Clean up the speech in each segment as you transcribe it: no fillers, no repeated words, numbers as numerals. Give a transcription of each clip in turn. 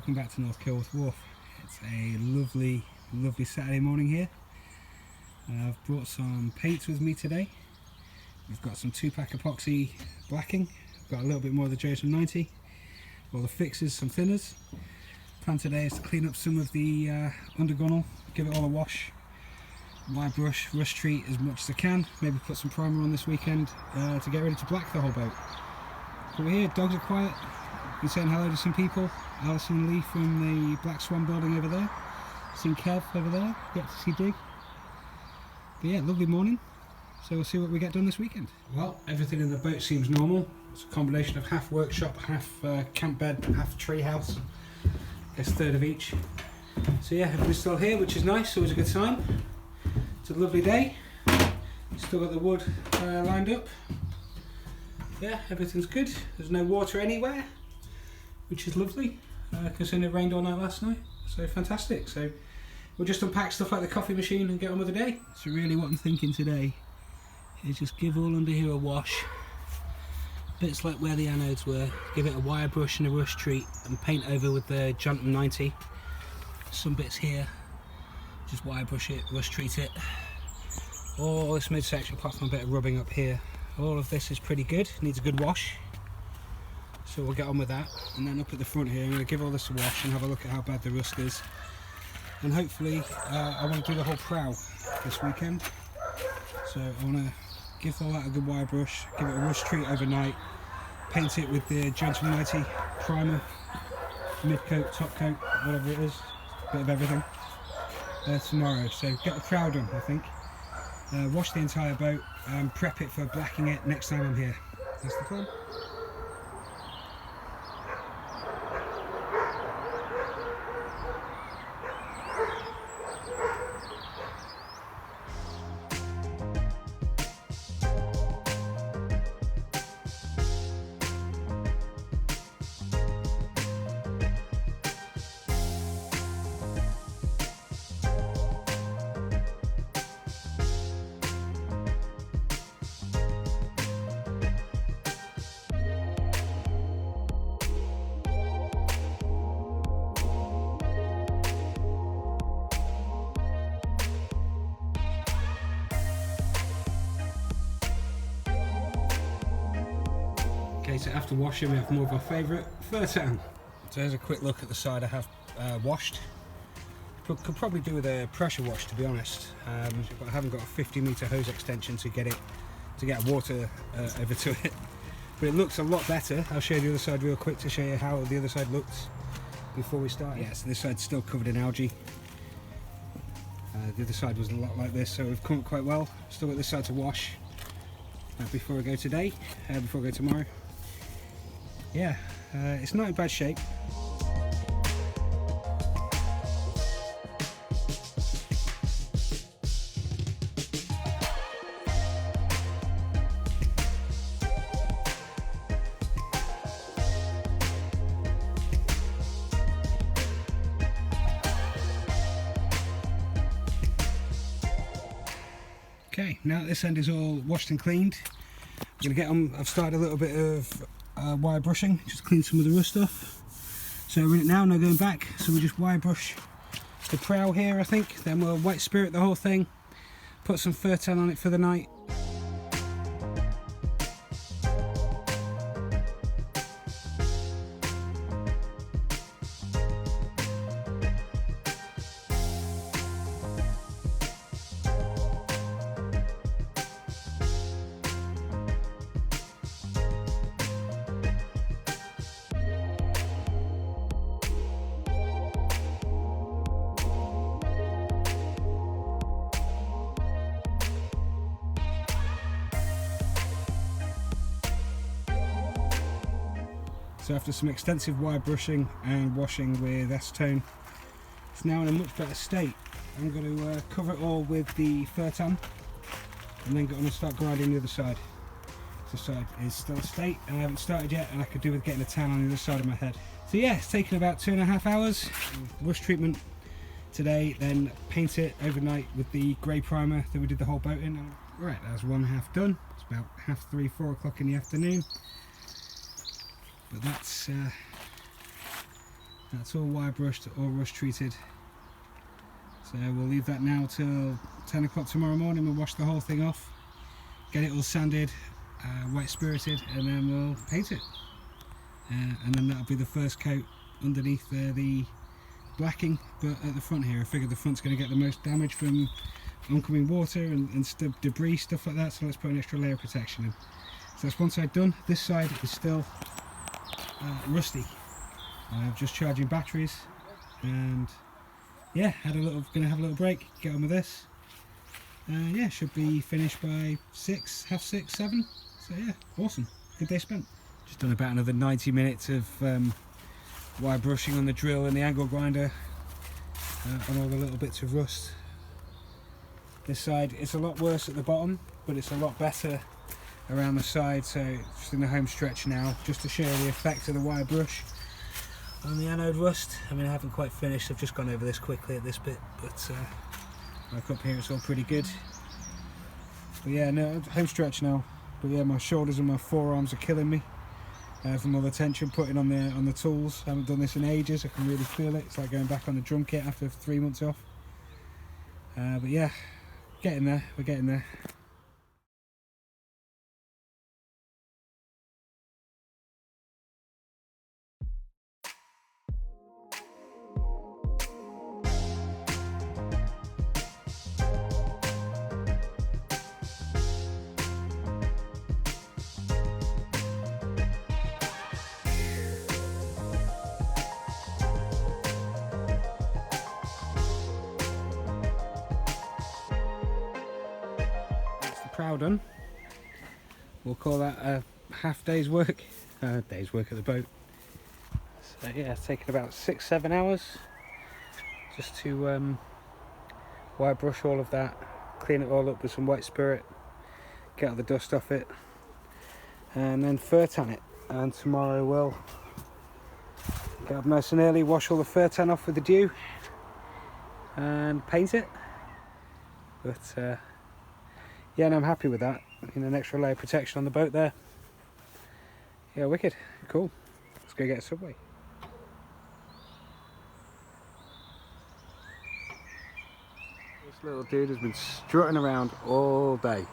welcome back to North Kilworth Wharf. It's a lovely Saturday morning here. I've brought some paints with me today. We've got some 2-pack epoxy blacking. We've got a little bit more of the Jones from 90. All the fixes, some thinners. Plan today is to clean up some of the undergunnel, give it all a wash, wire brush, rust treat as much as I can, maybe put some primer on this weekend to get ready to black the whole boat. But we're here, dogs are quiet. Been saying hello to some people. Alison and Lee from the Black Swan building over there. Seen Kev over there, get to see Dig. But yeah, lovely morning. So we'll see what we get done this weekend. Well, everything in the boat seems normal. It's a combination of half workshop, half camp bed, half tree house. I guess third of each. So yeah, everybody's still here, which is nice, always a good sign. It's a lovely day. Still got the wood lined up. Yeah, everything's good. There's no water anywhere, which is lovely, considering it rained all night last night. So fantastic. So we'll just unpack stuff like the coffee machine and get on with the day. So really what I'm thinking today is just give all under here a wash. Bits like where the anodes were, give it a wire brush and a rust treat and paint over with the Jones from 90. Some bits here, just wire brush it, rust treat it. All this midsection apart from a bit of rubbing up here. All of this is pretty good, needs a good wash. So we'll get on with that. And then up at the front here, I'm going to give all this a wash and have a look at how bad the rust is. And hopefully, I want to do the whole prow this weekend. So I want to give all that a good wire brush, give it a rust treat overnight, paint it with the Jones from 90 primer, mid coat, top coat, whatever it is, a bit of everything. Tomorrow, so get the prow done, I think. Wash the entire boat and prep it for blacking it next time I'm here. That's the plan. Okay, so after washing we have more of our favourite, Furtan. So here's a quick look at the side I have washed. Could probably do with a pressure wash, to be honest, but I haven't got a 50-metre hose extension to get water over to it. But it looks a lot better. I'll show you the other side real quick to show you how the other side looks before we start. Yeah, so this side's still covered in algae. The other side was a lot like this, so we've come up quite well. Still got this side to wash before I go today, before I go tomorrow. Yeah, it's not in bad shape. Okay, now that this end is all washed and cleaned, I'm going to get on. I've started a little bit of wire brushing, just clean some of the rust off. So we're in it now, no going back, so we'll just wire brush the prow here I think, then we'll white spirit the whole thing, put some Furtan on it for the night. So after some extensive wire brushing and washing with acetone, it's now in a much better state. I'm going to cover it all with the Furtan and then go on and start grinding the other side. This side is still a state and I haven't started yet, and I could do with getting a tan on the other side of my head. So yeah, it's taken about 2.5 hours. Rust treatment today, then paint it overnight with the grey primer that we did the whole boat in. Right, that's one half done. It's about 3:30, 4 o'clock in the afternoon. But that's That's all wire brushed, all rust treated. So we'll leave that now till 10 o'clock tomorrow morning. We'll wash the whole thing off, get it all sanded, wet spirited, and then we'll paint it. And then that'll be the first coat underneath the blacking. But at the front here, I figured the front's going to get the most damage from oncoming water and debris, stuff like that. So let's put an extra layer of protection in. So that's one side done. This side is still rusty. I'm just charging batteries, and yeah, gonna have a little break, get on with this. Yeah, should be finished by 6, half 6, 7. So yeah, awesome, good day spent. Just done about another 90 minutes of wire brushing on the drill and the angle grinder on all the little bits of rust. This side, it's a lot worse at the bottom, but it's a lot better around the side. So just in the home stretch now, just to show you the effect of the wire brush on the anode rust. I mean, I haven't quite finished, I've just gone over this quickly at this bit, but like up here it's all pretty good. But yeah, no, home stretch now. But yeah, my shoulders and my forearms are killing me from all the tension putting on the tools. I haven't done this in ages, I can really feel it. It's like going back on the drum kit after 3 months off. But yeah, getting there, we're getting there. Proud done. We'll call that a half day's work, at the boat. So yeah, it's taken about 6-7 hours just to wire brush all of that, clean it all up with some white spirit, get all the dust off it, and then fur tan it. And tomorrow we'll get up nice and early, wash all the fur tan off with the dew, and paint it. But yeah, no, I'm happy with that. An extra layer of protection on the boat there. Yeah, wicked. Cool. Let's go get a Subway. This little dude has been strutting around all day.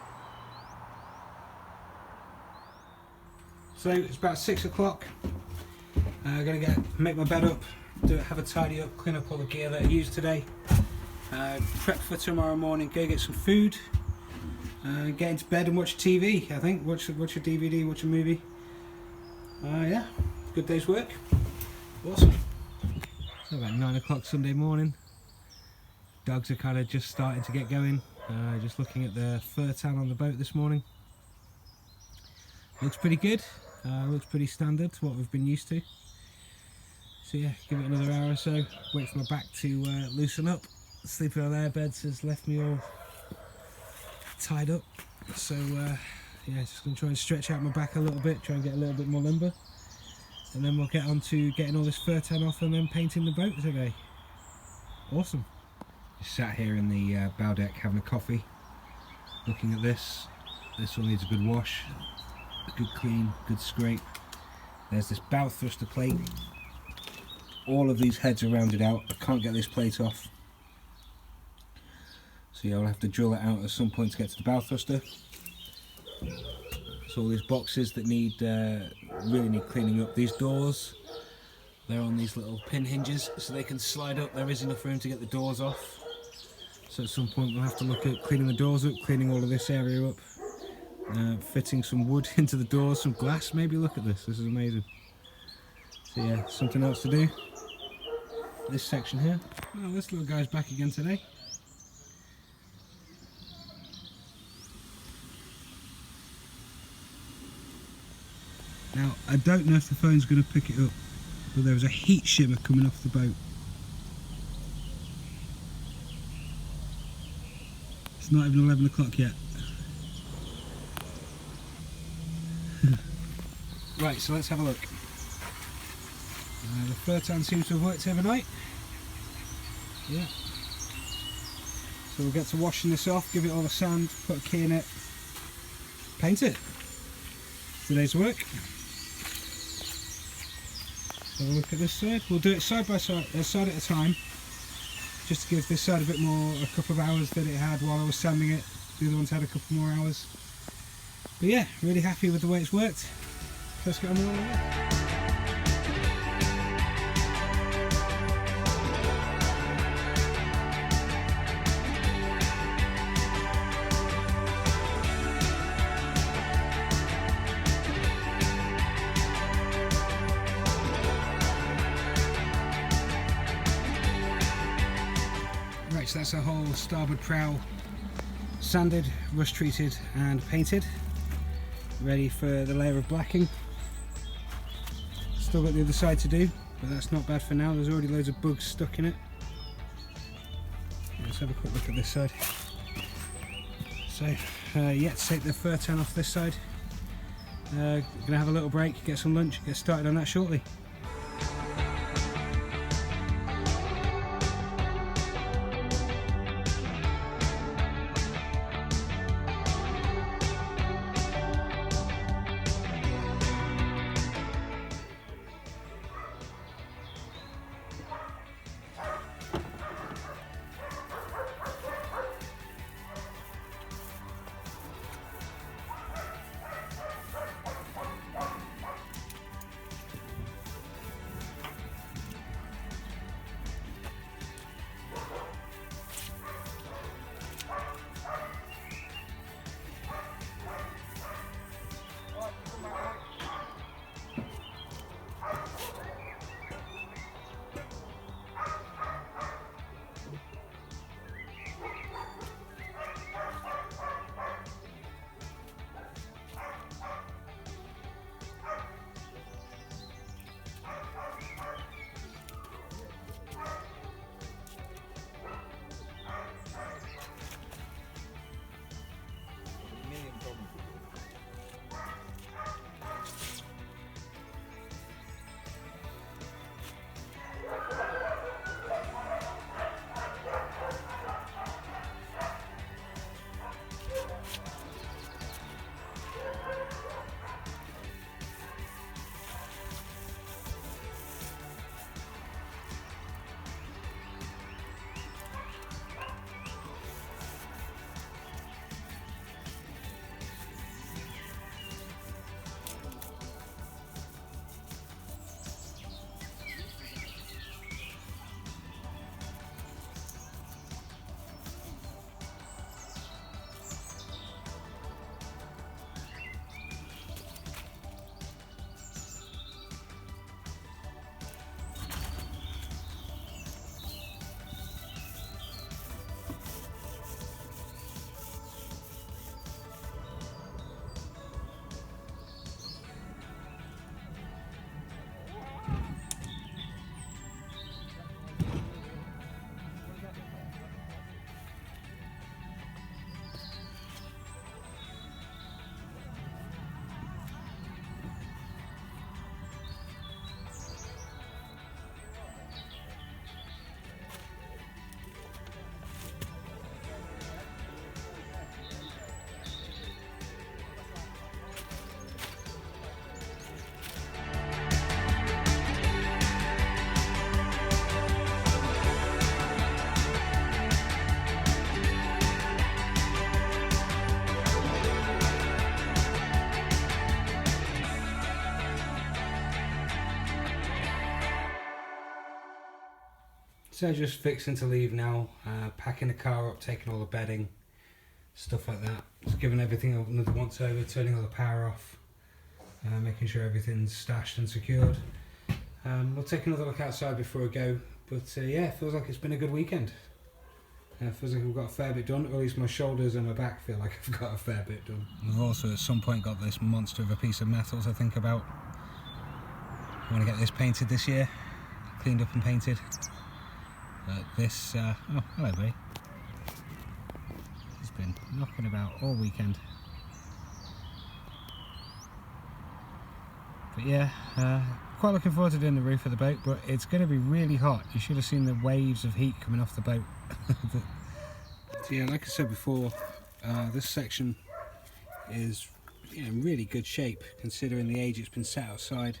So it's about 6 o'clock. I'm gonna make my bed up, have a tidy up, clean up all the gear that I used today. Prep for tomorrow morning. Go get some food. Get into bed and watch TV, I think. Watch a DVD, watch a movie. Yeah, good day's work. Awesome. So about 9 o'clock Sunday morning. Dogs are kind of just starting to get going. Just looking at the fur tan on the boat this morning. Looks pretty good. Looks pretty standard to what we've been used to. So yeah, give it another hour or so. Wait for my back to loosen up. Sleeping on air beds has left me all tied up, so yeah, just gonna try and stretch out my back a little bit, try and get a little bit more limber, and then we'll get on to getting all this fur tan off and then painting the boat today. Awesome. Just sat here in the bow deck having a coffee, looking at this. This one needs a good wash, a good clean, good scrape. There's this bow thruster plate. All of these heads are rounded out. I can't get this plate off. So yeah, I'll have to drill it out at some point to get to the bow thruster. So all these boxes that really need cleaning up. These doors, they're on these little pin hinges, so they can slide up. There is enough room to get the doors off. So at some point we'll have to look at cleaning the doors up, cleaning all of this area up, fitting some wood into the doors, some glass maybe. Look at this, this is amazing. So yeah, something else to do. This section here. Oh, this little guy's back again today. Now, I don't know if the phone's going to pick it up, but there was a heat shimmer coming off the boat. It's not even 11 o'clock yet. Right, so let's have a look. The fur tan seems to have worked overnight. Yeah. So we'll get to washing this off, give it all the sand, put a key in it, paint it. Today's work. have a look at this side. We'll do it side by side, side at a time, just to give this side a couple of hours that it had while I was sanding it. The other one's had a couple more hours. But yeah, really happy with the way it's worked. Let's get on with it. Right, so that's our whole starboard prow sanded, rust treated and painted, ready for the layer of blacking. Still got the other side to do, but that's not bad for now. There's already loads of bugs stuck in it. Let's have a quick look at this side. So yeah, to take the fur tan off this side. Gonna have a little break, get some lunch, get started on that shortly. So just fixing to leave now, packing the car up, taking all the bedding, stuff like that. Just giving everything another once over, turning all the power off, making sure everything's stashed and secured. We'll take another look outside before I go, but yeah, it feels like it's been a good weekend. It feels like we've got a fair bit done, or at least my shoulders and my back feel like I've got a fair bit done. We've also at some point got this monster of a piece of metal to think about. I want to get this painted this year, cleaned up and painted. Oh, hello buddy. He's been knocking about all weekend. But yeah, quite looking forward to doing the roof of the boat, but it's going to be really hot. You should have seen the waves of heat coming off the boat. So yeah, like I said before, this section is in really good shape considering the age it's been sat outside.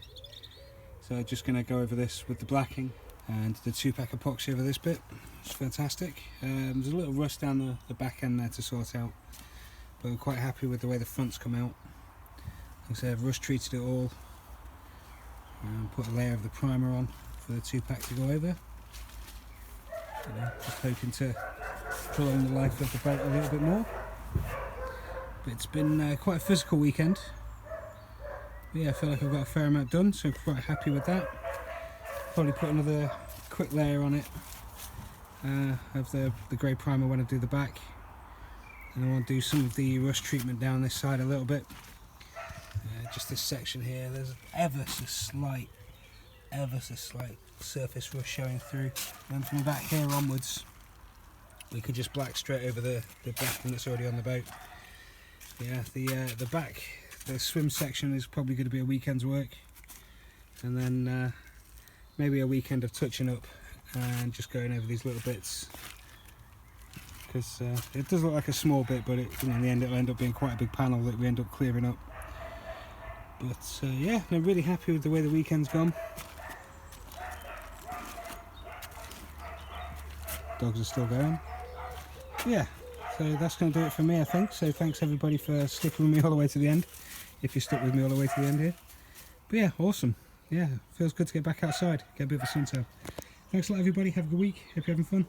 So just going to go over this with the blacking and the 2-pack epoxy over this bit. It's fantastic. There's a little rust down the back end there to sort out, but I'm quite happy with the way the front's come out. Like I said, I've rust treated it all and put a layer of the primer on for the 2-pack to go over. Just hoping to prolong the life of the boat a little bit more. But it's been quite a physical weekend. But yeah, I feel like I've got a fair amount done, so I'm quite happy with that. Probably put another quick layer on it of the grey primer when I do the back. And I want to do some of the rust treatment down this side a little bit. Just this section here, there's ever so slight surface rust showing through. And from about here onwards, we could just black straight over the blacking that's already on the boat. Yeah, the back, the swim section is probably going to be a weekend's work, and then maybe a weekend of touching up and just going over these little bits, because it does look like a small bit, but in the end it'll end up being quite a big panel that we end up clearing up. But yeah, I'm really happy with the way the weekend's gone. Dogs are still going. Yeah, so that's going to do it for me, I think. So thanks everybody for sticking with me all the way to the end, if you stuck with me all the way to the end here. But yeah, awesome. Yeah, feels good to get back outside, get a bit of a suntan. Thanks a lot everybody, have a good week, hope you're having fun.